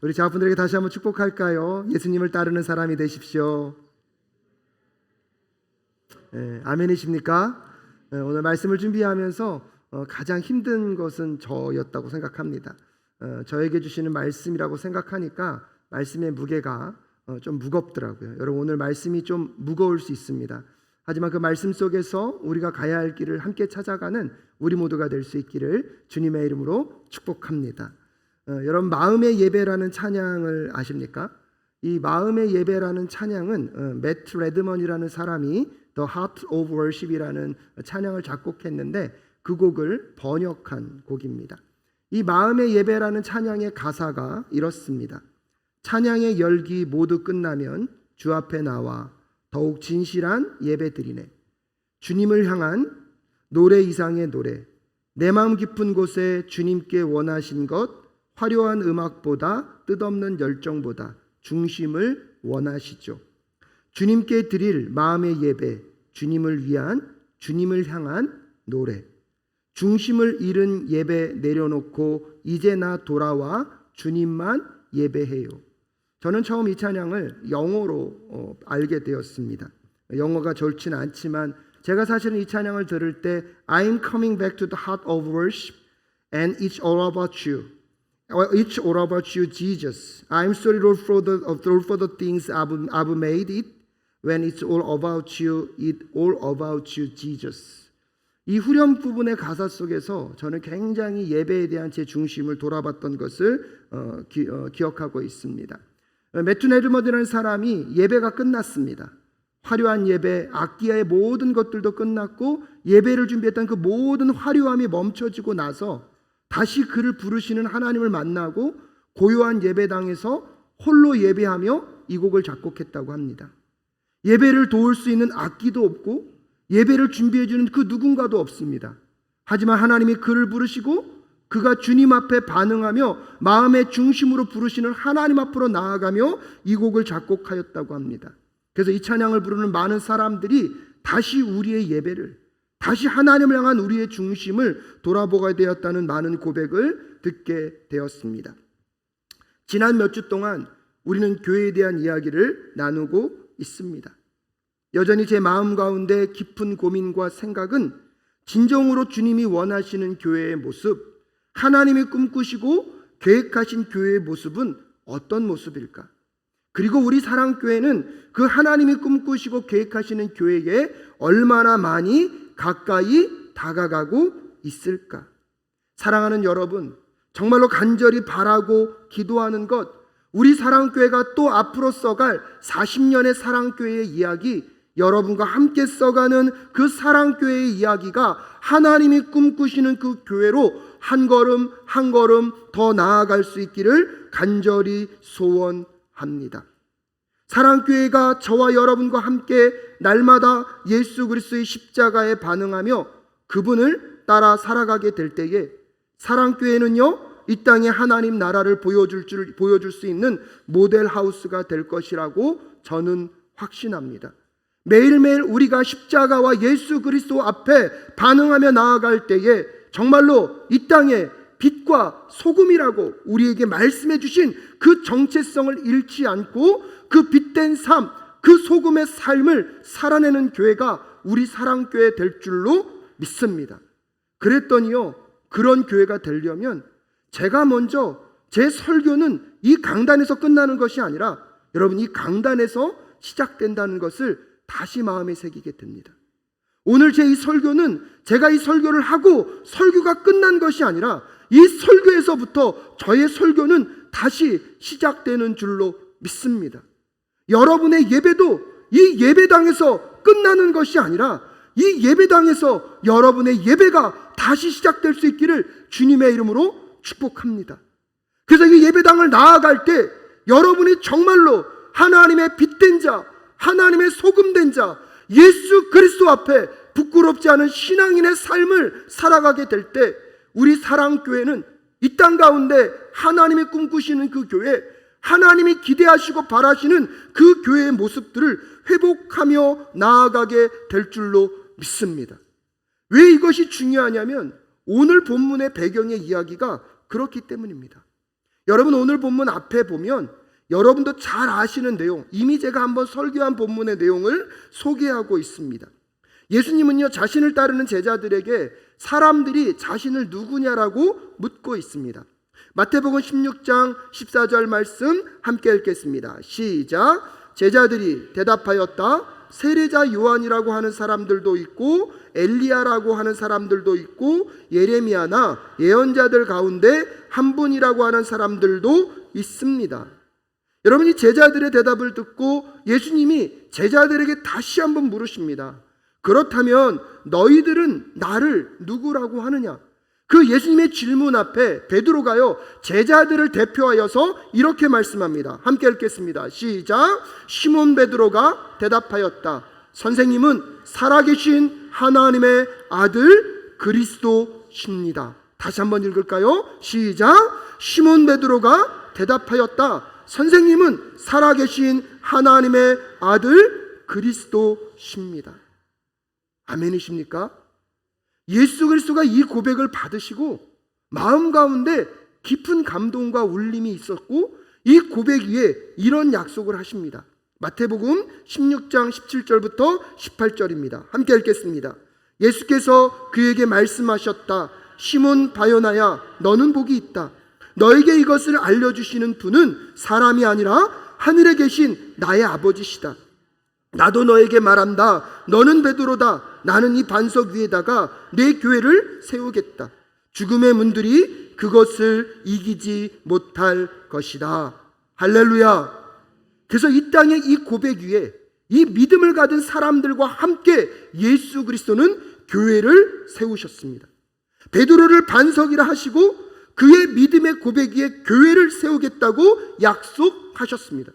우리 자분들에게 다시 한번 축복할까요? 예수님을 따르는 사람이 되십시오. 아멘이십니까? 오늘 말씀을 준비하면서 가장 힘든 것은 저였다고 생각합니다. 저에게 주시는 말씀이라고 생각하니까 말씀의 무게가 좀 무겁더라고요. 여러분, 오늘 말씀이 좀 무거울 수 있습니다. 하지만 그 말씀 속에서 우리가 가야 할 길을 함께 찾아가는 우리 모두가 될 수 있기를 주님의 이름으로 축복합니다. 여러분, 마음의 예배라는 찬양을 아십니까? 이 마음의 예배라는 찬양은 매트 레드먼이라는 사람이 The Heart of Worship이라는 찬양을 작곡했는데 그 곡을 번역한 곡입니다. 이 마음의 예배라는 찬양의 가사가 이렇습니다. 찬양의 열기 모두 끝나면 주 앞에 나와 더욱 진실한 예배 드리네. 주님을 향한 노래 이상의 노래, 내 마음 깊은 곳에 주님께 원하신 것, 화려한 음악보다 뜻없는 열정보다 중심을 원하시죠. 주님께 드릴 마음의 예배, 주님을 위한, 주님을 향한 노래. 중심을 잃은 예배 내려놓고 이제 나 돌아와 주님만 예배해요. 저는 처음 이 찬양을 영어로 알게 되었습니다. 영어가 좋지는 않지만 제가 사실은 이 찬양을 들을 때 I'm coming back to the heart of worship and it's all about you. It's all about you, Jesus. I'm sorry, Lord, for the things I've made it. When it's all about you, it's all about you, Jesus. 이 후렴 부분의 가사 속에서 저는 굉장히 예배에 대한 제 중심을 돌아봤던 것을 기억하고 있습니다. 매튜 레드먼이라는 사람이 예배가 끝났습니다. 화려한 예배, 악기의 모든 것들도 끝났고 예배를 준비했던 그 모든 화려함이 멈춰지고 나서 다시 그를 부르시는 하나님을 만나고 고요한 예배당에서 홀로 예배하며 이 곡을 작곡했다고 합니다. 예배를 도울 수 있는 악기도 없고 예배를 준비해주는 그 누군가도 없습니다. 하지만 하나님이 그를 부르시고 그가 주님 앞에 반응하며 마음의 중심으로 부르시는 하나님 앞으로 나아가며 이 곡을 작곡하였다고 합니다. 그래서 이 찬양을 부르는 많은 사람들이 다시 우리의 예배를, 다시 하나님을 향한 우리의 중심을 돌아보게 되었다는 많은 고백을 듣게 되었습니다. 지난 몇 주 동안 우리는 교회에 대한 이야기를 나누고 있습니다. 여전히 제 마음 가운데 깊은 고민과 생각은 진정으로 주님이 원하시는 교회의 모습, 하나님이 꿈꾸시고 계획하신 교회의 모습은 어떤 모습일까? 그리고 우리 사랑교회는 그 하나님이 꿈꾸시고 계획하시는 교회에 얼마나 많이 가까이 다가가고 있을까? 사랑하는 여러분, 정말로 간절히 바라고 기도하는 것, 우리 사랑교회가 또 앞으로 써갈 40년의 사랑교회의 이야기, 여러분과 함께 써가는 그 사랑교회의 이야기가 하나님이 꿈꾸시는 그 교회로 한 걸음 한 걸음 더 나아갈 수 있기를 간절히 소원합니다. 사랑교회가 저와 여러분과 함께 날마다 예수 그리스도의 십자가에 반응하며 그분을 따라 살아가게 될 때에 사랑교회는요, 이 땅에 하나님 나라를 보여줄 수 있는 모델하우스가 될 것이라고 저는 확신합니다. 매일매일 우리가 십자가와 예수 그리스도 앞에 반응하며 나아갈 때에 정말로 이 땅에 빛과 소금이라고 우리에게 말씀해 주신 그 정체성을 잃지 않고 그 빛된 삶, 그 소금의 삶을 살아내는 교회가 우리 사랑교회 될 줄로 믿습니다. 그랬더니요, 그런 교회가 되려면 제가 먼저 제 설교는 이 강단에서 끝나는 것이 아니라 여러분, 이 강단에서 시작된다는 것을 다시 마음에 새기게 됩니다. 오늘 제 이 설교는 제가 이 설교를 하고 설교가 끝난 것이 아니라 이 설교에서부터 저의 설교는 다시 시작되는 줄로 믿습니다. 여러분의 예배도 이 예배당에서 끝나는 것이 아니라 이 예배당에서 여러분의 예배가 다시 시작될 수 있기를 주님의 이름으로 축복합니다. 그래서 이 예배당을 나아갈 때 여러분이 정말로 하나님의 빛된 자, 하나님의 소금된 자, 예수 그리스도 앞에 부끄럽지 않은 신앙인의 삶을 살아가게 될 때 우리 사랑교회는 이 땅 가운데 하나님이 꿈꾸시는 그 교회, 하나님이 기대하시고 바라시는 그 교회의 모습들을 회복하며 나아가게 될 줄로 믿습니다. 왜 이것이 중요하냐면 오늘 본문의 배경의 이야기가 그렇기 때문입니다. 여러분 오늘 본문 앞에 보면 여러분도 잘 아시는 내용, 이미 제가 한번 설교한 본문의 내용을 소개하고 있습니다. 예수님은요, 자신을 따르는 제자들에게 사람들이 자신을 누구냐라고 묻고 있습니다. 마태복음 16장 14절 말씀 함께 읽겠습니다. 시작. 제자들이 대답하였다. 세례자 요한이라고 하는 사람들도 있고 엘리야라고 하는 사람들도 있고 예레미야나 예언자들 가운데 한 분이라고 하는 사람들도 있습니다. 여러분이 제자들의 대답을 듣고 예수님이 제자들에게 다시 한번 물으십니다. 그렇다면 너희들은 나를 누구라고 하느냐? 그 예수님의 질문 앞에 베드로가요, 제자들을 대표하여서 이렇게 말씀합니다. 함께 읽겠습니다. 시작. 시몬 베드로가 대답하였다. 선생님은 살아계신 하나님의 아들 그리스도십니다. 다시 한번 읽을까요? 시작. 시몬 베드로가 대답하였다. 선생님은 살아계신 하나님의 아들 그리스도십니다. 아멘이십니까? 예수 그리스도가 이 고백을 받으시고 마음 가운데 깊은 감동과 울림이 있었고 이 고백 위에 이런 약속을 하십니다. 마태복음 16장 17절부터 18절입니다. 함께 읽겠습니다. 예수께서 그에게 말씀하셨다. 시몬 바요나야, 너는 복이 있다. 너에게 이것을 알려주시는 분은 사람이 아니라 하늘에 계신 나의 아버지시다. 나도 너에게 말한다. 너는 베드로다. 나는 이 반석 위에다가 내 교회를 세우겠다. 죽음의 문들이 그것을 이기지 못할 것이다. 할렐루야. 그래서 이 땅의 이 고백 위에 이 믿음을 가진 사람들과 함께 예수 그리스도는 교회를 세우셨습니다. 베드로를 반석이라 하시고 그의 믿음의 고백 위에 교회를 세우겠다고 약속하셨습니다.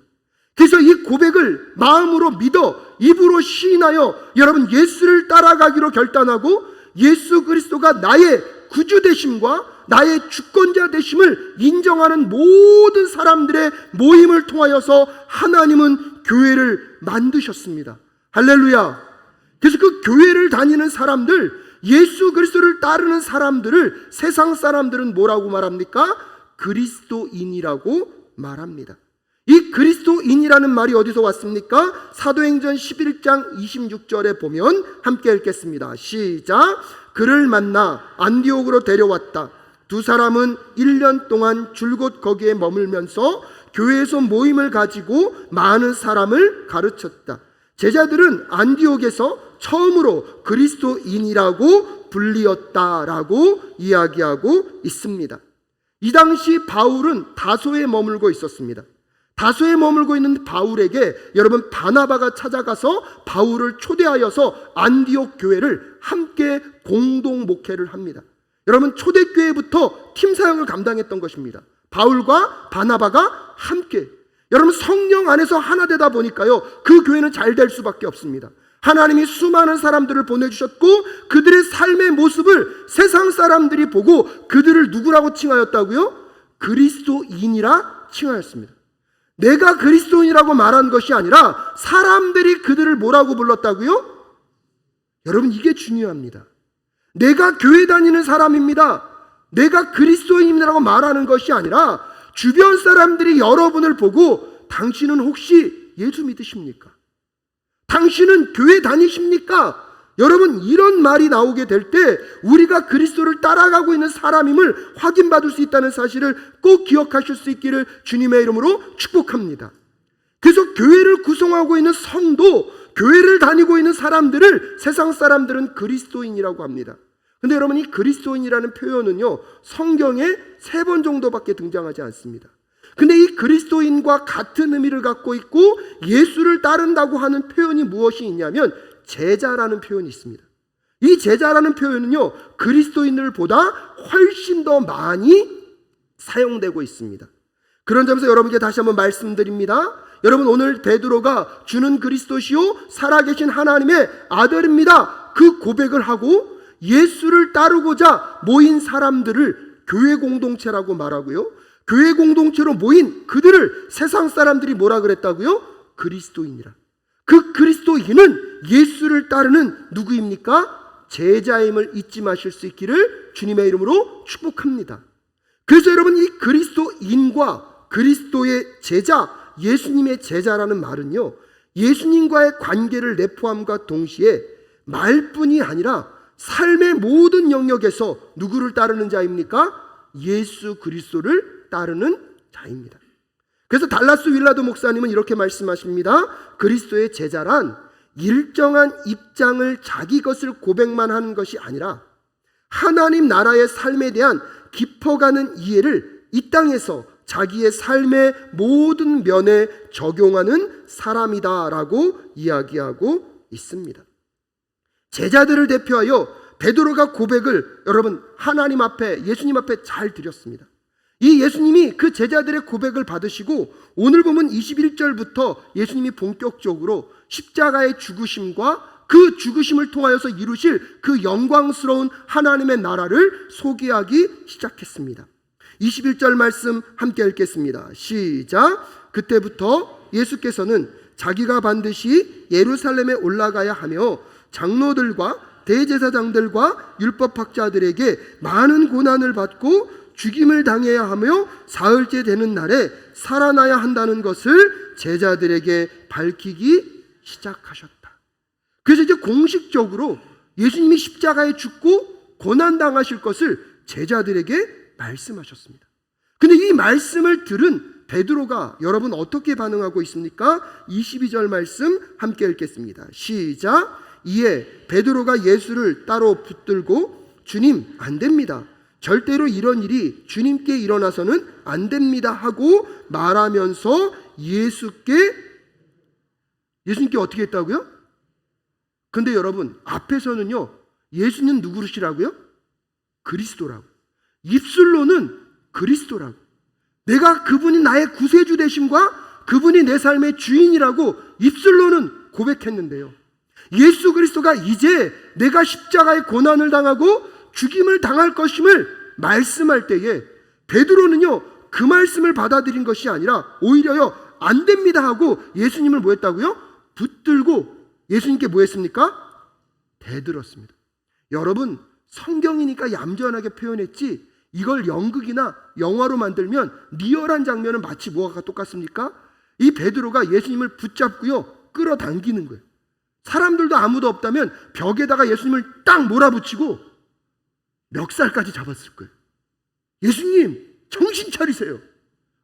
그래서 이 고백을 마음으로 믿어 입으로 시인하여 여러분 예수를 따라가기로 결단하고 예수 그리스도가 나의 구주 되심과 나의 주권자 되심을 인정하는 모든 사람들의 모임을 통하여서 하나님은 교회를 만드셨습니다. 할렐루야. 그래서 그 교회를 다니는 사람들, 예수 그리스도를 따르는 사람들을 세상 사람들은 뭐라고 말합니까? 그리스도인이라고 말합니다. 이 그리스도인이라는 말이 어디서 왔습니까? 사도행전 11장 26절에 보면 함께 읽겠습니다. 시작. 그를 만나 안디옥으로 데려왔다. 두 사람은 1년 동안 줄곧 거기에 머물면서 교회에서 모임을 가지고 많은 사람을 가르쳤다. 제자들은 안디옥에서 처음으로 그리스도인이라고 불리었다라고 이야기하고 있습니다. 이 당시 바울은 다소에 머물고 있었습니다. 다소에 머물고 있는 바울에게 여러분 바나바가 찾아가서 바울을 초대하여서 안디옥 교회를 함께 공동 목회를 합니다. 여러분 초대교회부터 팀 사역을 감당했던 것입니다. 바울과 바나바가 함께. 여러분 성령 안에서 하나 되다 보니까요 그 교회는 잘 될 수밖에 없습니다. 하나님이 수많은 사람들을 보내주셨고 그들의 삶의 모습을 세상 사람들이 보고 그들을 누구라고 칭하였다고요? 그리스도인이라 칭하였습니다. 내가 그리스도인이라고 말한 것이 아니라 사람들이 그들을 뭐라고 불렀다고요? 여러분 이게 중요합니다. 내가 교회 다니는 사람입니다. 내가 그리스도인이라고 말하는 것이 아니라 주변 사람들이 여러분을 보고 당신은 혹시 예수 믿으십니까? 당신은 교회 다니십니까? 여러분 이런 말이 나오게 될 때 우리가 그리스도를 따라가고 있는 사람임을 확인받을 수 있다는 사실을 꼭 기억하실 수 있기를 주님의 이름으로 축복합니다. 그래서 교회를 구성하고 있는 성도, 교회를 다니고 있는 사람들을 세상 사람들은 그리스도인이라고 합니다. 근데 여러분 이 그리스도인이라는 표현은요 성경에 3번 정도밖에 등장하지 않습니다. 근데 이 그리스도인과 같은 의미를 갖고 있고 예수를 따른다고 하는 표현이 무엇이 있냐면 제자라는 표현이 있습니다. 이 제자라는 표현은요 그리스도인들보다 훨씬 더 많이 사용되고 있습니다. 그런 점에서 여러분께 다시 한번 말씀드립니다. 여러분 오늘 베드로가 주는 그리스도시요 살아계신 하나님의 아들입니다. 그 고백을 하고 예수를 따르고자 모인 사람들을 교회 공동체라고 말하고요. 교회 공동체로 모인 그들을 세상 사람들이 뭐라 그랬다고요? 그리스도인이라. 그 그리스도인은 예수를 따르는 누구입니까? 제자임을 잊지 마실 수 있기를 주님의 이름으로 축복합니다. 그래서 여러분, 이 그리스도인과 그리스도의 제자, 예수님의 제자라는 말은요, 예수님과의 관계를 내포함과 동시에 말뿐이 아니라 삶의 모든 영역에서 누구를 따르는 자입니까? 예수 그리스도를 따르는 자입니다. 그래서 달라스 윌라드 목사님은 이렇게 말씀하십니다. 그리스도의 제자란 일정한 입장을 자기 것을 고백만 하는 것이 아니라 하나님 나라의 삶에 대한 깊어가는 이해를 이 땅에서 자기의 삶의 모든 면에 적용하는 사람이다라고 이야기하고 있습니다. 제자들을 대표하여 베드로가 고백을 여러분 하나님 앞에, 예수님 앞에 잘 드렸습니다. 이 예수님이 그 제자들의 고백을 받으시고 오늘 보면 21절부터 예수님이 본격적으로 십자가의 죽으심과 그 죽으심을 통하여서 이루실 그 영광스러운 하나님의 나라를 소개하기 시작했습니다. 21절 말씀 함께 읽겠습니다. 시작. 그때부터 예수께서는 자기가 반드시 예루살렘에 올라가야 하며 장로들과 대제사장들과 율법학자들에게 많은 고난을 받고 죽임을 당해야 하며 사흘째 되는 날에 살아나야 한다는 것을 제자들에게 밝히기 시작하셨다. 그래서 이제 공식적으로 예수님이 십자가에 죽고 고난당하실 것을 제자들에게 말씀하셨습니다. 근데 이 말씀을 들은 베드로가 여러분 어떻게 반응하고 있습니까? 22절 말씀 함께 읽겠습니다. 시작. 이에 베드로가 예수를 따로 붙들고 주님, 안 됩니다. 절대로 이런 일이 주님께 일어나서는 안 됩니다 하고 말하면서 예수님께 어떻게 했다고요? 근데 여러분 앞에서는요, 예수님 누구시라고요? 그리스도라고. 입술로는 그리스도라고. 내가 그분이 나의 구세주 되심과 그분이 내 삶의 주인이라고 입술로는 고백했는데요, 예수 그리스도가 이제 내가 십자가의 고난을 당하고 죽임을 당할 것임을 말씀할 때에 베드로는요, 그 말씀을 받아들인 것이 아니라 오히려요, 안 됩니다 하고 예수님을 뭐 했다고요? 붙들고 예수님께 뭐 했습니까? 대들었습니다. 여러분, 성경이니까 얌전하게 표현했지 이걸 연극이나 영화로 만들면 리얼한 장면은 마치 뭐가 똑같습니까? 이 베드로가 예수님을 붙잡고요, 끌어당기는 거예요. 사람들도 아무도 없다면 벽에다가 예수님을 딱 몰아붙이고 멱살까지 잡았을 거예요. 예수님, 정신 차리세요.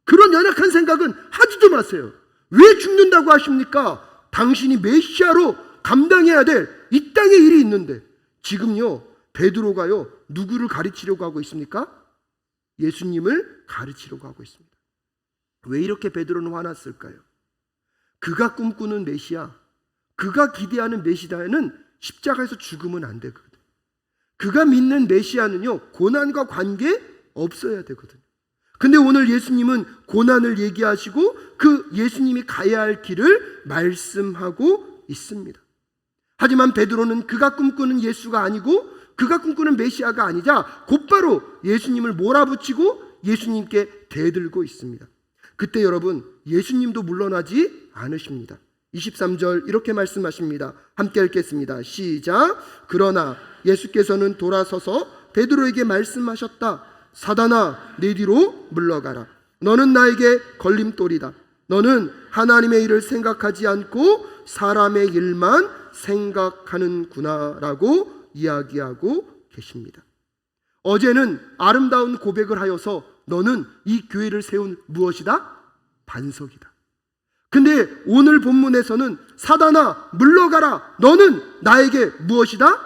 그런 연약한 생각은 하지도 마세요. 왜 죽는다고 하십니까? 당신이 메시아로 감당해야 될 이 땅의 일이 있는데. 지금요, 베드로가요, 누구를 가르치려고 하고 있습니까? 예수님을 가르치려고 하고 있습니다. 왜 이렇게 베드로는 화났을까요? 그가 꿈꾸는 메시아, 그가 기대하는 메시아는 십자가에서 죽으면 안 되거든. 그가 믿는 메시아는요, 고난과 관계 없어야 되거든. 근데 오늘 예수님은 고난을 얘기하시고 그 예수님이 가야 할 길을 말씀하고 있습니다. 하지만 베드로는 그가 꿈꾸는 예수가 아니고 그가 꿈꾸는 메시아가 아니자 곧바로 예수님을 몰아붙이고 예수님께 대들고 있습니다. 그때 여러분, 예수님도 물러나지 않으십니다. 23절 이렇게 말씀하십니다. 함께 읽겠습니다. 시작. 그러나 예수께서는 돌아서서 베드로에게 말씀하셨다. 사단아, 내 뒤로 물러가라. 너는 나에게 걸림돌이다. 너는 하나님의 일을 생각하지 않고 사람의 일만 생각하는구나 라고 이야기하고 계십니다. 어제는 아름다운 고백을 하여서 너는 이 교회를 세운 무엇이다? 반석이다. 근데 오늘 본문에서는 사단아 물러가라, 너는 나에게 무엇이다?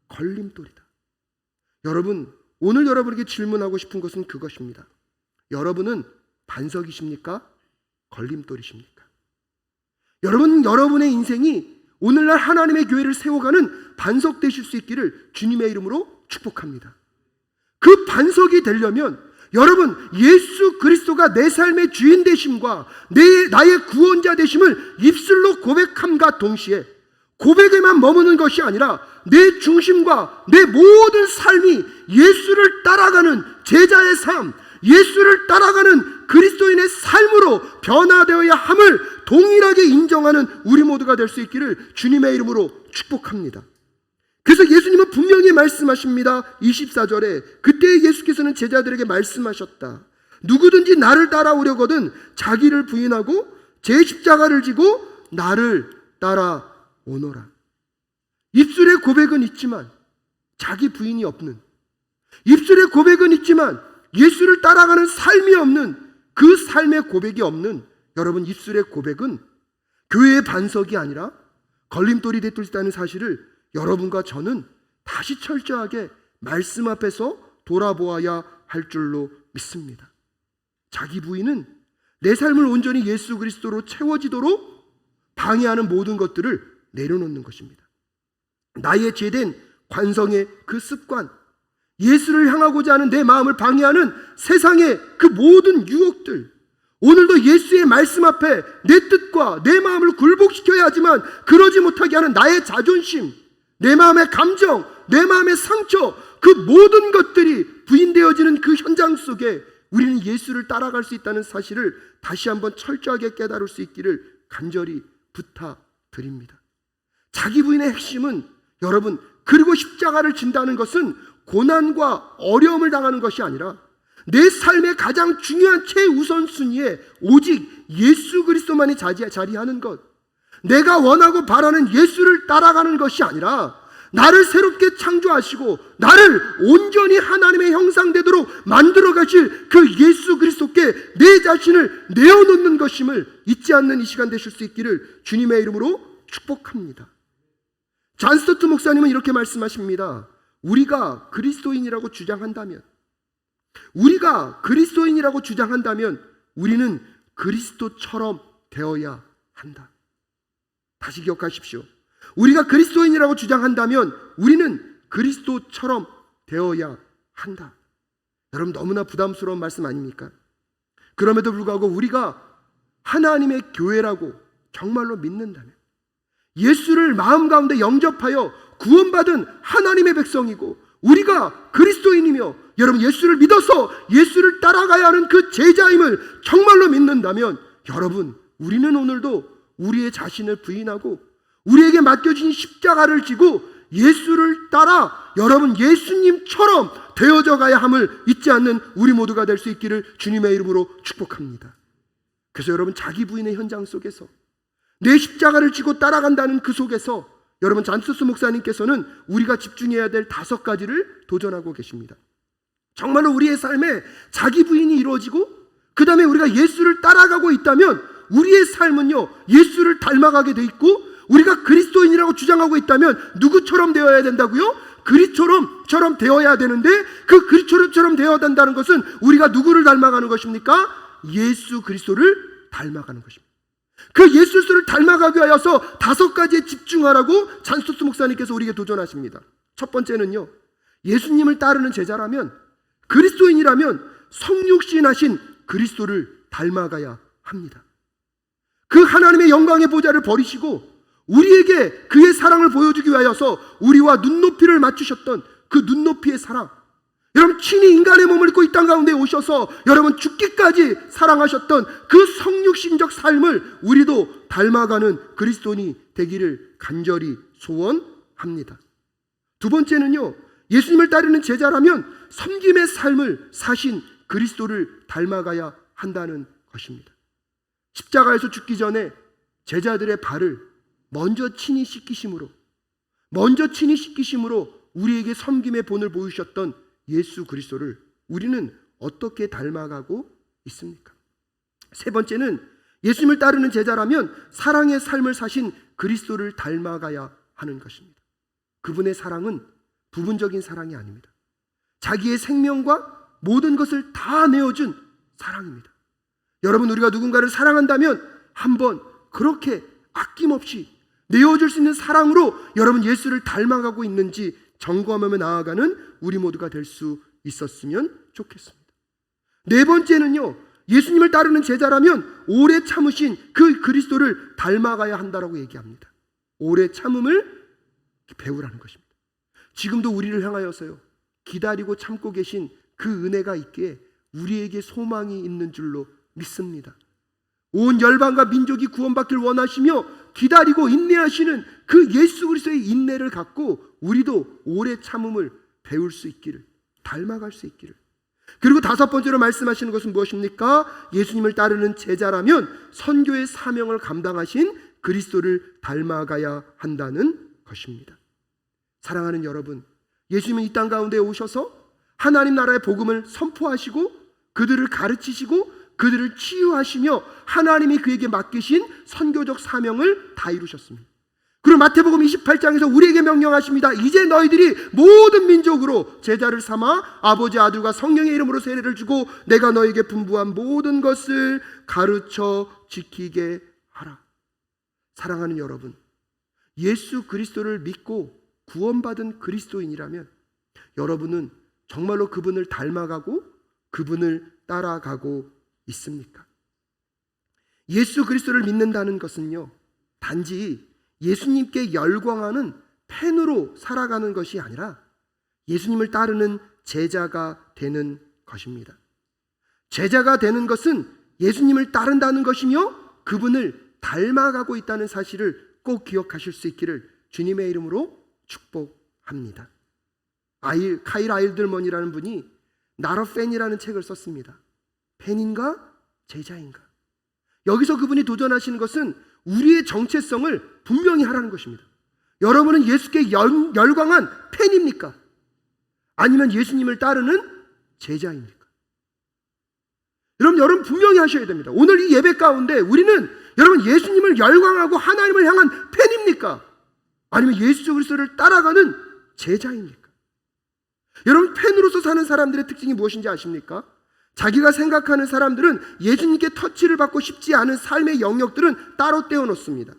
걸림돌이다. 여러분, 오늘 여러분에게 질문하고 싶은 것은 그것입니다. 여러분은 반석이십니까? 걸림돌이십니까? 여러분의 인생이 오늘날 하나님의 교회를 세워가는 반석 되실 수 있기를 주님의 이름으로 축복합니다. 그 반석이 되려면 여러분, 예수 그리스도가 내 삶의 주인 되심과 나의 구원자 되심을 입술로 고백함과 동시에 고백에만 머무는 것이 아니라 내 중심과 내 모든 삶이 예수를 따라가는 제자의 삶, 예수를 따라가는 그리스도인의 삶으로 변화되어야 함을 동일하게 인정하는 우리 모두가 될 수 있기를 주님의 이름으로 축복합니다. 그래서 예수님은 분명히 말씀하십니다. 24절에 그때 예수께서는 제자들에게 말씀하셨다. 누구든지 나를 따라오려거든 자기를 부인하고 제 십자가를 지고 나를 따라오너라. 입술의 고백은 있지만 자기 부인이 없는, 입술의 고백은 있지만 예수를 따라가는 삶이 없는, 그 삶의 고백이 없는 여러분, 입술의 고백은 교회의 반석이 아니라 걸림돌이 될 수 있다는 사실을 여러분과 저는 다시 철저하게 말씀 앞에서 돌아보아야 할 줄로 믿습니다. 자기 부인은 내 삶을 온전히 예수 그리스도로 채워지도록 방해하는 모든 것들을 내려놓는 것입니다. 나의 죄된 관성의 그 습관, 예수를 향하고자 하는 내 마음을 방해하는 세상의 그 모든 유혹들, 오늘도 예수의 말씀 앞에 내 뜻과 내 마음을 굴복시켜야 하지만 그러지 못하게 하는 나의 자존심, 내 마음의 감정, 내 마음의 상처, 그 모든 것들이 부인되어지는 그 현장 속에 우리는 예수를 따라갈 수 있다는 사실을 다시 한번 철저하게 깨달을 수 있기를 간절히 부탁드립니다. 자기 부인의 핵심은 여러분, 그리고 십자가를 진다는 것은 고난과 어려움을 당하는 것이 아니라 내 삶의 가장 중요한 최우선순위에 오직 예수 그리스도만이 자리하는 것, 내가 원하고 바라는 예수를 따라가는 것이 아니라 나를 새롭게 창조하시고 나를 온전히 하나님의 형상되도록 만들어 가실 그 예수 그리스도께 내 자신을 내어놓는 것임을 잊지 않는 이 시간 되실 수 있기를 주님의 이름으로 축복합니다. 존 스토트 목사님은 이렇게 말씀하십니다. 우리가 그리스도인이라고 주장한다면 우리는 그리스도처럼 되어야 한다. 다시 기억하십시오. 우리가 그리스도인이라고 주장한다면 우리는 그리스도처럼 되어야 한다. 여러분, 너무나 부담스러운 말씀 아닙니까? 그럼에도 불구하고 우리가 하나님의 교회라고 정말로 믿는다면, 예수를 마음 가운데 영접하여 구원받은 하나님의 백성이고 우리가 그리스도인이며 여러분 예수를 믿어서 예수를 따라가야 하는 그 제자임을 정말로 믿는다면 여러분, 우리는 오늘도 우리의 자신을 부인하고 우리에게 맡겨진 십자가를 지고 예수를 따라 여러분 예수님처럼 되어져 가야 함을 잊지 않는 우리 모두가 될 수 있기를 주님의 이름으로 축복합니다. 그래서 여러분, 자기 부인의 현장 속에서 내 십자가를 지고 따라간다는 그 속에서 여러분, 잔스토스 목사님께서는 우리가 집중해야 될 5가지를 도전하고 계십니다. 정말로 우리의 삶에 자기 부인이 이루어지고 그 다음에 우리가 예수를 따라가고 있다면 우리의 삶은요 예수를 닮아가게 돼 있고, 우리가 그리스도인이라고 주장하고 있다면 누구처럼 되어야 된다고요? 그리스도처럼 되어야 되는데, 그 그리스도처럼 되어야 된다는 것은 우리가 누구를 닮아가는 것입니까? 예수 그리스도를 닮아가는 것입니다. 그 예수 그리스도를 닮아가기 위하여서 5가지에 집중하라고 잔스토스 목사님께서 우리에게 도전하십니다. 첫 번째는요, 예수님을 따르는 제자라면, 그리스도인이라면 성육신하신 그리스도를 닮아가야 합니다. 그 하나님의 영광의 보좌를 버리시고 우리에게 그의 사랑을 보여주기 위하여서 우리와 눈높이를 맞추셨던 그 눈높이의 사랑, 여러분 친히 인간의 몸을 입고 이 땅 가운데 오셔서 여러분 죽기까지 사랑하셨던 그 성육신적 삶을 우리도 닮아가는 그리스도인이 되기를 간절히 소원합니다. 두 번째는요, 예수님을 따르는 제자라면 섬김의 삶을 사신 그리스도를 닮아가야 한다는 것입니다. 십자가에서 죽기 전에 제자들의 발을 먼저 친히 씻기심으로 우리에게 섬김의 본을 보이셨던 예수 그리스도를 우리는 어떻게 닮아가고 있습니까? 세 번째는 예수님을 따르는 제자라면 사랑의 삶을 사신 그리스도를 닮아가야 하는 것입니다. 그분의 사랑은 부분적인 사랑이 아닙니다. 자기의 생명과 모든 것을 다 내어준 사랑입니다. 여러분, 우리가 누군가를 사랑한다면 한번 그렇게 아낌없이 내어줄 수 있는 사랑으로 여러분 예수를 닮아가고 있는지 점검하며 나아가는 우리 모두가 될 수 있었으면 좋겠습니다. 네 번째는요, 예수님을 따르는 제자라면 오래 참으신 그 그리스도를 닮아가야 한다라고 얘기합니다. 오래 참음을 배우라는 것입니다. 지금도 우리를 향하여서요 기다리고 참고 계신 그 은혜가 있기에 우리에게 소망이 있는 줄로 믿습니다. 온 열방과 민족이 구원받길 원하시며 기다리고 인내하시는 그 예수 그리스도의 인내를 갖고 우리도 오래 참음을 배울 수 있기를, 닮아갈 수 있기를. 그리고 다섯 번째로 말씀하시는 것은 무엇입니까? 예수님을 따르는 제자라면 선교의 사명을 감당하신 그리스도를 닮아가야 한다는 것입니다. 사랑하는 여러분, 예수님은 이 땅 가운데 오셔서 하나님 나라의 복음을 선포하시고 그들을 가르치시고 그들을 치유하시며 하나님이 그에게 맡기신 선교적 사명을 다 이루셨습니다. 그리고 마태복음 28장에서 우리에게 명령하십니다. 이제 너희들이 모든 민족으로 제자를 삼아 아버지, 아들과 성령의 이름으로 세례를 주고 내가 너에게 분부한 모든 것을 가르쳐 지키게 하라. 사랑하는 여러분, 예수 그리스도를 믿고 구원받은 그리스도인이라면 여러분은 정말로 그분을 닮아가고 그분을 따라가고 있습니까? 예수 그리스도를 믿는다는 것은요, 단지 예수님께 열광하는 팬으로 살아가는 것이 아니라 예수님을 따르는 제자가 되는 것입니다. 제자가 되는 것은 예수님을 따른다는 것이며 그분을 닮아가고 있다는 사실을 꼭 기억하실 수 있기를 주님의 이름으로 축복합니다. 카일 아일들먼이라는 분이 Not a Fan이라는 책을 썼습니다. 팬인가 제자인가? 여기서 그분이 도전하시는 것은 우리의 정체성을 분명히 하라는 것입니다. 여러분은 예수께 열광한 팬입니까? 아니면 예수님을 따르는 제자입니까? 여러분 분명히 하셔야 됩니다. 오늘 이 예배 가운데 우리는 여러분 예수님을 열광하고 하나님을 향한 팬입니까? 아니면 예수 그리스도를 따라가는 제자입니까? 여러분, 팬으로서 사는 사람들의 특징이 무엇인지 아십니까? 자기가 생각하는 사람들은 예수님께 터치를 받고 싶지 않은 삶의 영역들은 따로 떼어놓습니다.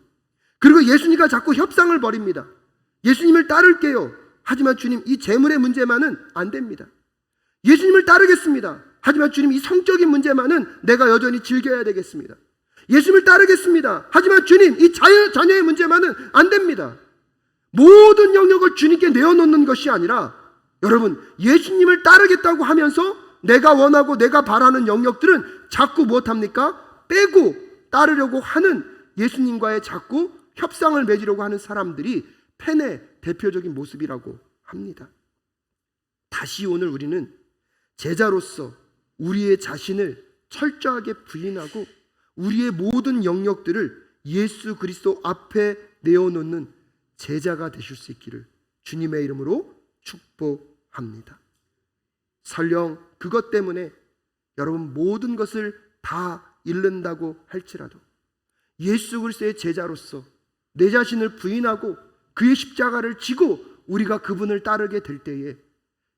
그리고 예수님과 자꾸 협상을 벌입니다. 예수님을 따를게요. 하지만 주님, 이 재물의 문제만은 안 됩니다. 예수님을 따르겠습니다. 하지만 주님, 이 성적인 문제만은 내가 여전히 즐겨야 되겠습니다. 예수님을 따르겠습니다. 하지만 주님, 이 자녀의 문제만은 안 됩니다. 모든 영역을 주님께 내어놓는 것이 아니라 여러분, 예수님을 따르겠다고 하면서 내가 원하고 내가 바라는 영역들은 자꾸 무엇합니까? 빼고 따르려고 하는, 예수님과의 자꾸 협상을 맺으려고 하는 사람들이 팬의 대표적인 모습이라고 합니다. 다시 오늘 우리는 제자로서 우리의 자신을 철저하게 부인하고 우리의 모든 영역들을 예수 그리스도 앞에 내어놓는 제자가 되실 수 있기를 주님의 이름으로 축복합니다. 설령 그것 때문에 여러분 모든 것을 다 잃는다고 할지라도 예수 그리스도의 제자로서 내 자신을 부인하고 그의 십자가를 지고 우리가 그분을 따르게 될 때에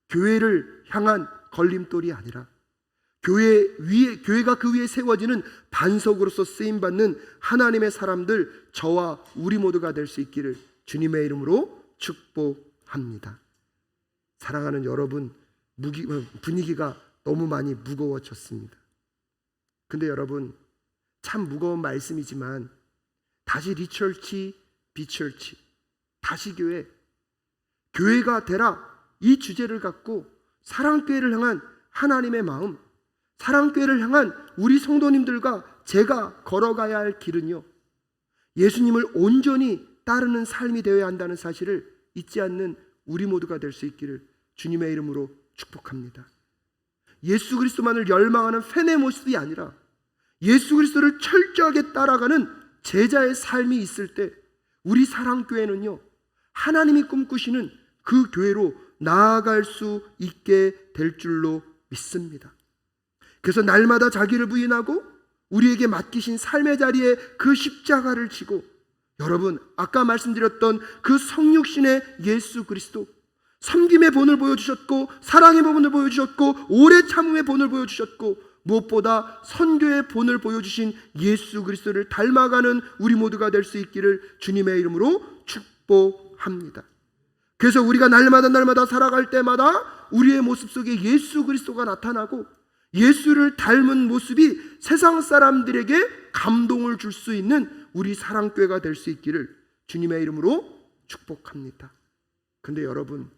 교회를 향한 걸림돌이 아니라 교회가 그 위에 세워지는 반석으로서 쓰임받는 하나님의 사람들, 저와 우리 모두가 될 수 있기를 주님의 이름으로 축복합니다. 사랑하는 여러분, 분위기가 너무 많이 무거워졌습니다. 근데 여러분, 참 무거운 말씀이지만 다시 리처치, 비처치, 다시 교회가 되라, 이 주제를 갖고 사랑교회를 향한 하나님의 마음, 사랑교회를 향한 우리 성도님들과 제가 걸어가야 할 길은요, 예수님을 온전히 따르는 삶이 되어야 한다는 사실을 잊지 않는 우리 모두가 될 수 있기를 주님의 이름으로 축복합니다. 예수 그리스도만을 열망하는 팬의 모습이 아니라 예수 그리스도를 철저하게 따라가는 제자의 삶이 있을 때 우리 사랑교회는요, 하나님이 꿈꾸시는 그 교회로 나아갈 수 있게 될 줄로 믿습니다. 그래서 날마다 자기를 부인하고 우리에게 맡기신 삶의 자리에 그 십자가를 지고, 여러분 아까 말씀드렸던 그 성육신의 예수 그리스도, 섬김의 본을 보여주셨고 사랑의 본을 보여주셨고 오래 참음의 본을 보여주셨고 무엇보다 선교의 본을 보여주신 예수 그리스도를 닮아가는 우리 모두가 될 수 있기를 주님의 이름으로 축복합니다. 그래서 우리가 날마다 살아갈 때마다 우리의 모습 속에 예수 그리스도가 나타나고 예수를 닮은 모습이 세상 사람들에게 감동을 줄 수 있는 우리 사랑교회가 될 수 있기를 주님의 이름으로 축복합니다. 근데 여러분,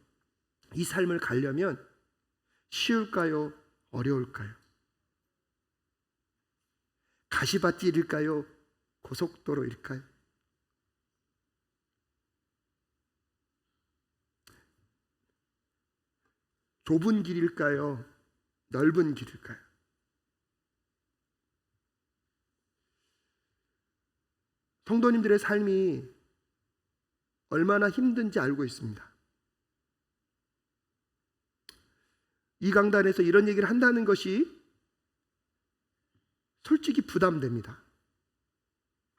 이 삶을 가려면 쉬울까요? 어려울까요? 가시밭길일까요? 고속도로일까요? 좁은 길일까요? 넓은 길일까요? 성도님들의 삶이 얼마나 힘든지 알고 있습니다. 이 강단에서 이런 얘기를 한다는 것이 솔직히 부담됩니다.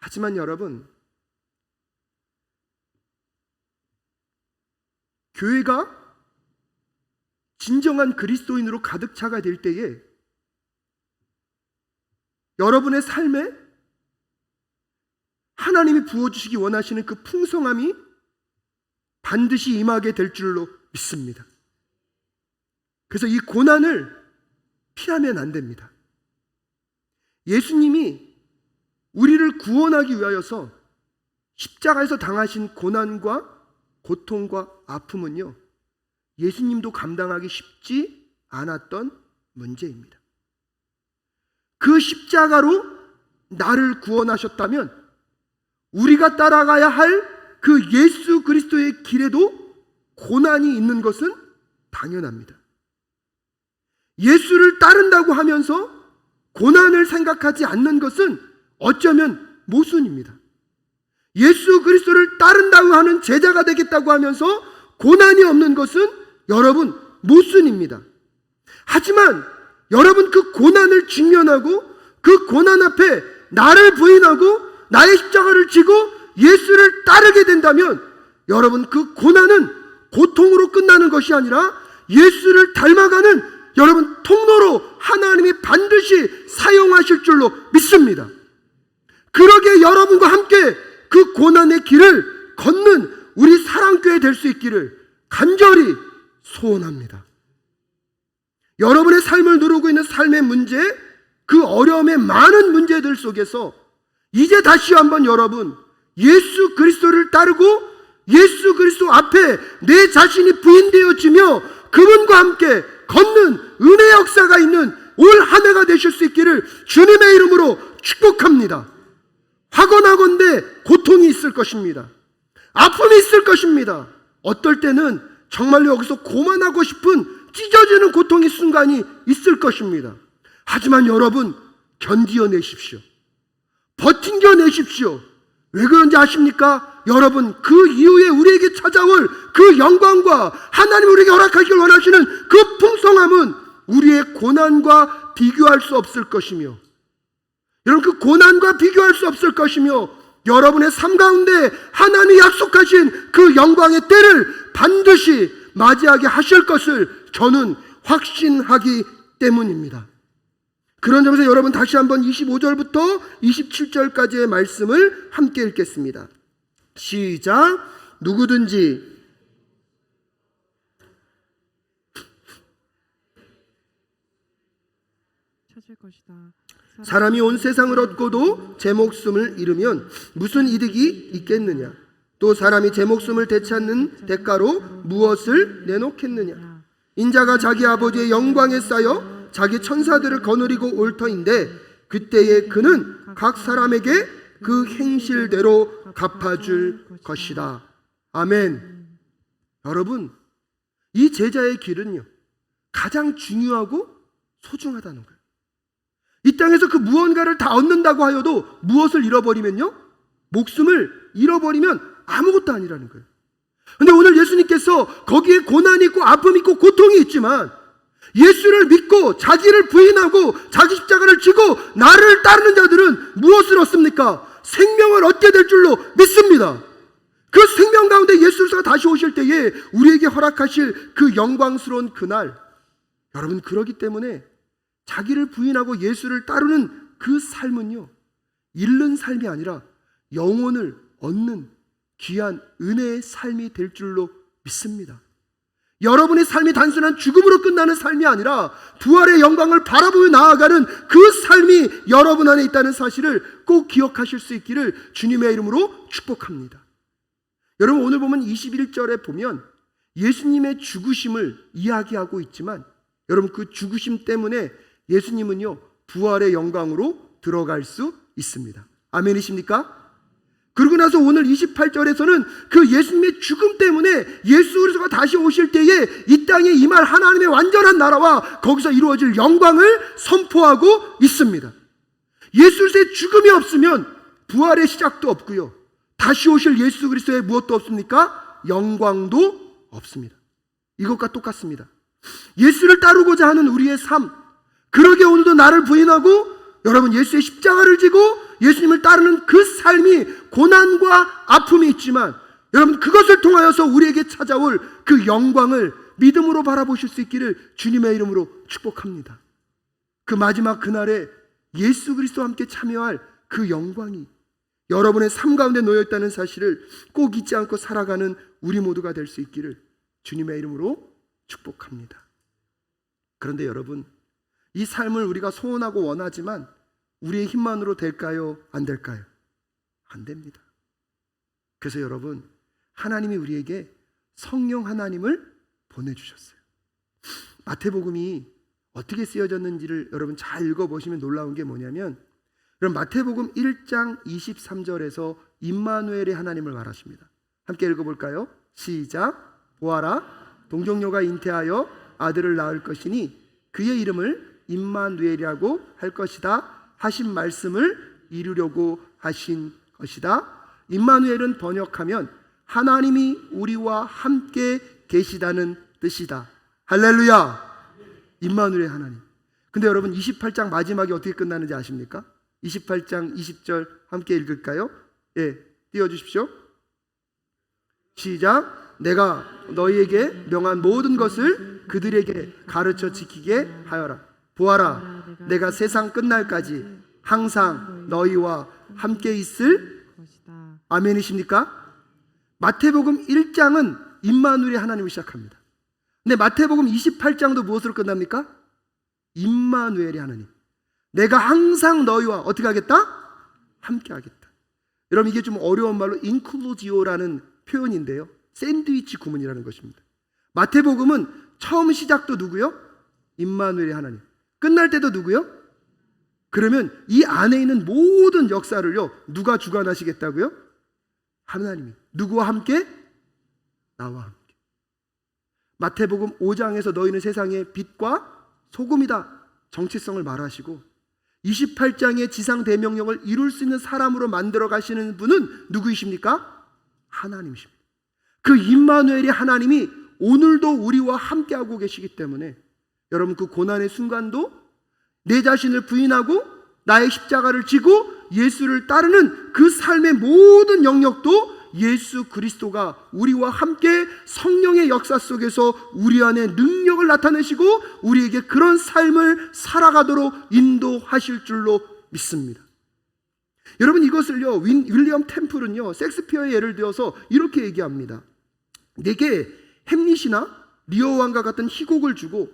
하지만 여러분, 교회가 진정한 그리스도인으로 가득 차가 될 때에 여러분의 삶에 하나님이 부어주시기 원하시는 그 풍성함이 반드시 임하게 될 줄로 믿습니다. 그래서 이 고난을 피하면 안 됩니다. 예수님이 우리를 구원하기 위하여서 십자가에서 당하신 고난과 고통과 아픔은요, 예수님도 감당하기 쉽지 않았던 문제입니다. 그 십자가로 나를 구원하셨다면 우리가 따라가야 할 그 예수 그리스도의 길에도 고난이 있는 것은 당연합니다. 예수를 따른다고 하면서 고난을 생각하지 않는 것은 어쩌면 모순입니다. 예수 그리스도를 따른다고 하는 제자가 되겠다고 하면서 고난이 없는 것은 여러분 모순입니다. 하지만 여러분 그 고난을 직면하고 그 고난 앞에 나를 부인하고 나의 십자가를 지고 예수를 따르게 된다면 여러분 그 고난은 고통으로 끝나는 것이 아니라 예수를 닮아가는 여러분 통로로 하나님이 반드시 사용하실 줄로 믿습니다. 그러게 여러분과 함께 그 고난의 길을 걷는 우리 사랑교회 될 수 있기를 간절히 소원합니다. 여러분의 삶을 누르고 있는 삶의 문제, 그 어려움의 많은 문제들 속에서 이제 다시 한번 여러분 예수 그리스도를 따르고 예수 그리스도 앞에 내 자신이 부인되어지며 그분과 함께 걷는 은혜 역사가 있는 올 한 해가 되실 수 있기를 주님의 이름으로 축복합니다. 확언하건대 고통이 있을 것입니다. 아픔이 있을 것입니다. 어떨 때는 정말로 여기서 고만하고 싶은 찢어지는 고통의 순간이 있을 것입니다. 하지만 여러분 견디어내십시오. 버틴겨내십시오. 왜 그런지 아십니까? 여러분 그 이후에 우리에게 찾아올 그 영광과 하나님 우리에게 허락하시길 원하시는 그 풍성함은 우리의 고난과 비교할 수 없을 것이며 여러분 그 고난과 비교할 수 없을 것이며 여러분의 삶 가운데 하나님이 약속하신 그 영광의 때를 반드시 맞이하게 하실 것을 저는 확신하기 때문입니다. 그런 점에서 여러분 다시 한번 25절부터 27절까지의 말씀을 함께 읽겠습니다. 시작. 누구든지 찾을 것이다. 사람이 온 세상을 얻고도 제 목숨을 잃으면 무슨 이득이 있겠느냐? 또 사람이 제 목숨을 되찾는 대가로 무엇을 내놓겠느냐? 인자가 자기 아버지의 영광에 쌓여 자기 천사들을 거느리고 올 터인데 그때에 그는 각 사람에게 그 행실대로 갚아줄 것이다. 아멘. 여러분 이 제자의 길은요 가장 중요하고 소중하다는 거예요. 이 땅에서 그 무언가를 다 얻는다고 하여도 무엇을 잃어버리면요 목숨을 잃어버리면 아무것도 아니라는 거예요. 그런데 오늘 예수님께서 거기에 고난이 있고 아픔이 있고 고통이 있지만 예수를 믿고 자기를 부인하고 자기 십자가를 지고 나를 따르는 자들은 무엇을 얻습니까? 생명을 얻게 될 줄로 믿습니다. 그 생명 가운데 예수가 다시 오실 때에 우리에게 허락하실 그 영광스러운 그날, 여러분 그러기 때문에 자기를 부인하고 예수를 따르는 그 삶은요 잃는 삶이 아니라 영혼을 얻는 귀한 은혜의 삶이 될 줄로 믿습니다. 여러분의 삶이 단순한 죽음으로 끝나는 삶이 아니라 부활의 영광을 바라보며 나아가는 그 삶이 여러분 안에 있다는 사실을 꼭 기억하실 수 있기를 주님의 이름으로 축복합니다. 여러분 오늘 보면 21절에 보면 예수님의 죽으심을 이야기하고 있지만 여러분 그 죽으심 때문에 예수님은요 부활의 영광으로 들어갈 수 있습니다. 아멘이십니까? 그러고 나서 오늘 28절에서는 그 예수님의 죽음 때문에 예수 그리스도가 다시 오실 때에 이 땅에 임할 하나님의 완전한 나라와 거기서 이루어질 영광을 선포하고 있습니다. 예수 그리스도의 죽음이 없으면 부활의 시작도 없고요, 다시 오실 예수 그리스도의 무엇도 없습니까? 영광도 없습니다. 이것과 똑같습니다. 예수를 따르고자 하는 우리의 삶, 그러게 오늘도 나를 부인하고 여러분 예수의 십자가를 지고 예수님을 따르는 그 삶이 고난과 아픔이 있지만 여러분 그것을 통하여서 우리에게 찾아올 그 영광을 믿음으로 바라보실 수 있기를 주님의 이름으로 축복합니다. 그 마지막 그날에 예수 그리스도와 함께 참여할 그 영광이 여러분의 삶 가운데 놓여있다는 사실을 꼭 잊지 않고 살아가는 우리 모두가 될 수 있기를 주님의 이름으로 축복합니다. 그런데 여러분, 이 삶을 우리가 소원하고 원하지만 우리의 힘만으로 될까요? 안 될까요? 안 됩니다. 그래서 여러분, 하나님이 우리에게 성령 하나님을 보내주셨어요. 마태복음이 어떻게 쓰여졌는지를 여러분 잘 읽어보시면 놀라운 게 뭐냐면, 여러분 마태복음 1장 23절에서 임마누엘의 하나님을 말하십니다. 함께 읽어볼까요? 시작. 보아라, 동정녀가 잉태하여 아들을 낳을 것이니 그의 이름을 임마누엘이라고 할 것이다 하신 말씀을 이루려고 하신 것이다. 임마누엘은 번역하면 하나님이 우리와 함께 계시다는 뜻이다. 할렐루야. 임마누엘 하나님. 근데 여러분 28장 마지막이 어떻게 끝나는지 아십니까? 28장 20절 함께 읽을까요? 예, 띄워주십시오. 시작. 내가 너희에게 명한 모든 것을 그들에게 가르쳐 지키게 하여라. 보아라, 내가 세상 끝날까지 항상 너희와 함께 있을 것이다. 아멘이십니까? 마태복음 1장은 임마누엘의 하나님을 시작합니다. 근데 마태복음 28장도 무엇으로 끝납니까? 임마누엘의 하나님. 내가 항상 너희와 어떻게 하겠다? 함께 하겠다. 여러분 이게 좀 어려운 말로 인클루지오라는 표현인데요, 샌드위치 구문이라는 것입니다. 마태복음은 처음 시작도 누구요? 임마누엘의 하나님. 끝날 때도 누구요? 그러면 이 안에 있는 모든 역사를요 누가 주관하시겠다고요? 하나님이. 누구와 함께? 나와 함께. 마태복음 5장에서 너희는 세상의 빛과 소금이다 정체성을 말하시고, 28장의 지상대명령을 이룰 수 있는 사람으로 만들어 가시는 분은 누구이십니까? 하나님이십니다. 그 임마누엘의 하나님이 오늘도 우리와 함께하고 계시기 때문에 여러분 그 고난의 순간도 내 자신을 부인하고 나의 십자가를 지고 예수를 따르는 그 삶의 모든 영역도 예수 그리스도가 우리와 함께 성령의 역사 속에서 우리 안에 능력을 나타내시고 우리에게 그런 삶을 살아가도록 인도하실 줄로 믿습니다. 여러분 이것을요 윌리엄 템플은요 셰익스피어의 예를 들어서 이렇게 얘기합니다. 내게 햄릿이나 리어 왕과 같은 희곡을 주고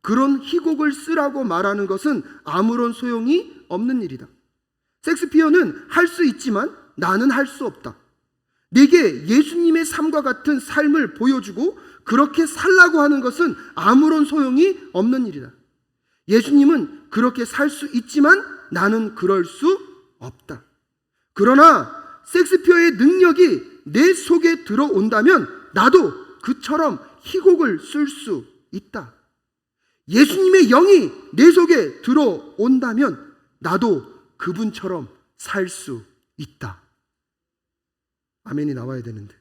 그런 희곡을 쓰라고 말하는 것은 아무런 소용이 없는 일이다. 셰익스피어는 할 수 있지만 나는 할 수 없다. 내게 예수님의 삶과 같은 삶을 보여주고 그렇게 살라고 하는 것은 아무런 소용이 없는 일이다. 예수님은 그렇게 살 수 있지만 나는 그럴 수 없다. 그러나 셰익스피어의 능력이 내 속에 들어온다면 나도 그처럼 희곡을 쓸 수 있다. 예수님의 영이 내 속에 들어온다면 나도 그분처럼 살 수 있다. 아멘이 나와야 되는데.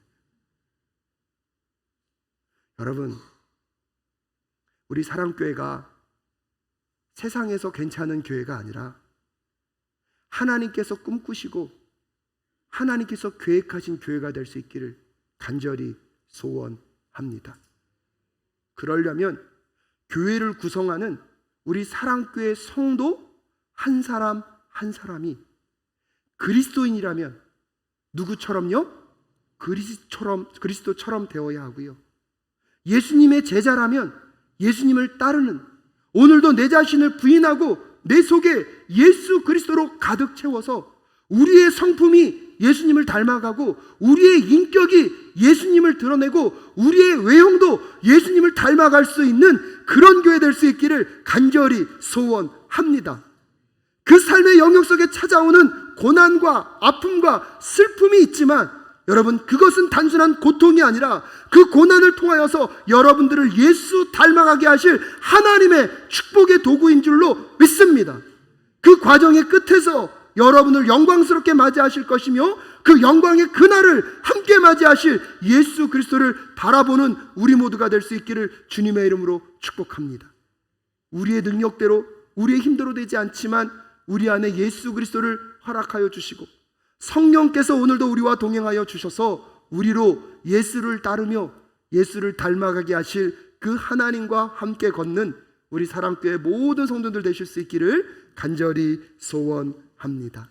여러분, 우리 사랑교회가 세상에서 괜찮은 교회가 아니라 하나님께서 꿈꾸시고 하나님께서 계획하신 교회가 될 수 있기를 간절히 소원합니다. 그러려면 교회를 구성하는 우리 사랑교회 성도 한 사람 한 사람이 그리스도인이라면 누구처럼요? 그리스도처럼 되어야 하고요. 예수님의 제자라면 예수님을 따르는, 오늘도 내 자신을 부인하고 내 속에 예수 그리스도로 가득 채워서 우리의 성품이 예수님을 닮아가고 우리의 인격이 예수님을 드러내고 우리의 외형도 예수님을 닮아갈 수 있는 그런 교회 될 수 있기를 간절히 소원합니다. 그 삶의 영역 속에 찾아오는 고난과 아픔과 슬픔이 있지만 여러분, 그것은 단순한 고통이 아니라 그 고난을 통하여서 여러분들을 예수 닮아가게 하실 하나님의 축복의 도구인 줄로 믿습니다. 그 과정의 끝에서 여러분을 영광스럽게 맞이하실 것이며 그 영광의 그날을 함께 맞이하실 예수 그리스도를 바라보는 우리 모두가 될 수 있기를 주님의 이름으로 축복합니다. 우리의 능력대로, 우리의 힘대로 되지 않지만 우리 안에 예수 그리스도를 허락하여 주시고 성령께서 오늘도 우리와 동행하여 주셔서 우리로 예수를 따르며 예수를 닮아가게 하실 그 하나님과 함께 걷는 우리 사랑교회 모든 성도들 되실 수 있기를 간절히 소원합니다.